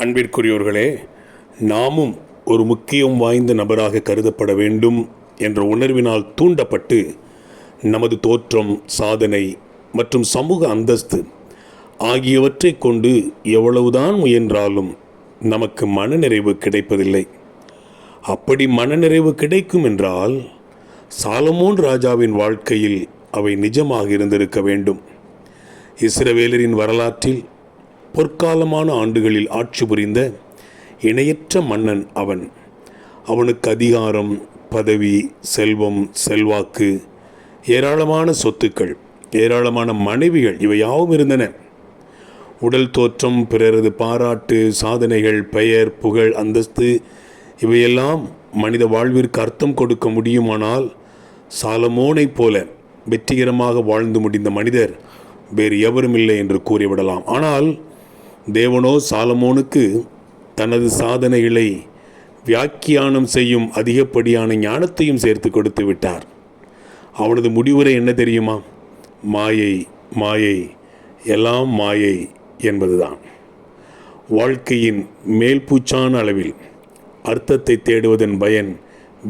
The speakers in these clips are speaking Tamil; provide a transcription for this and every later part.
அன்பிற்குரியோர்களே, நாமும் ஒரு முக்கியம் வாய்ந்த நபராக கருதப்பட வேண்டும் என்ற உணர்வினால் தூண்டப்பட்டு நமது தோற்றம், சாதனை மற்றும் சமூக அந்தஸ்து ஆகியவற்றை கொண்டு எவ்வளவுதான் முயன்றாலும் நமக்கு மனநிறைவு கிடைப்பதில்லை. அப்படி மனநிறைவு கிடைக்கும் என்றால் சாலமோன் ராஜாவின் வாழ்க்கையில் அவை நிஜமாக இருந்திருக்க வேண்டும். இஸ்ரவேலரின் வரலாற்றில் பொற்காலமான ஆண்டுகளில் ஆட்சி புரிந்த இணையற்ற மன்னன் அவன். அவனுக்கு அதிகாரம், பதவி, செல்வம், செல்வாக்கு, ஏராளமான சொத்துக்கள், ஏராளமான மனைவிகள் இவையாவும் இருந்தன. உடல் தோற்றம், பிறரது பாராட்டு, சாதனைகள், பெயர், புகழ், அந்தஸ்து இவையெல்லாம் மனித வாழ்விற்கு அர்த்தம் கொடுக்க முடியுமானால் சாலமோனைப் போல வெற்றிகரமாக வாழ்ந்து முடிந்த மனிதர் வேறு எவரும் இல்லை என்று கூறிவிடலாம். ஆனால் தேவனோ சாலமோனுக்கு தனது சாதனைகளை வியாக்கியானம் செய்யும் அதிகப்படியான ஞானத்தையும் சேர்த்து கொடுத்து விட்டார். அவனது முடிவுரை என்ன தெரியுமா? மாயை, மாயை, எல்லாம் மாயை என்பதுதான். வாழ்க்கையின் மேல்பூச்சான அளவில் அர்த்தத்தை தேடுவதன் பயன்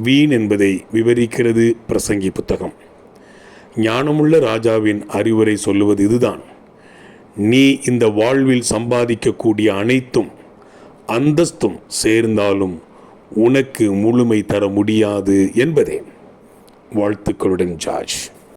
வீண் என்பதை விவரிக்கிறது பிரசங்கி புத்தகம். ஞானமுள்ள ராஜாவின் அறிவுரை சொல்லுவது இதுதான்: நீ இந்த வாழ்வில் சம்பாதிக்கக்கூடிய அனைத்தும், அந்தஸ்தும் சேர்ந்தாலும் உனக்கு முழுமை தர முடியாது என்பதே. வாழ்த்துக்களுடன் ஜார்ஜ்.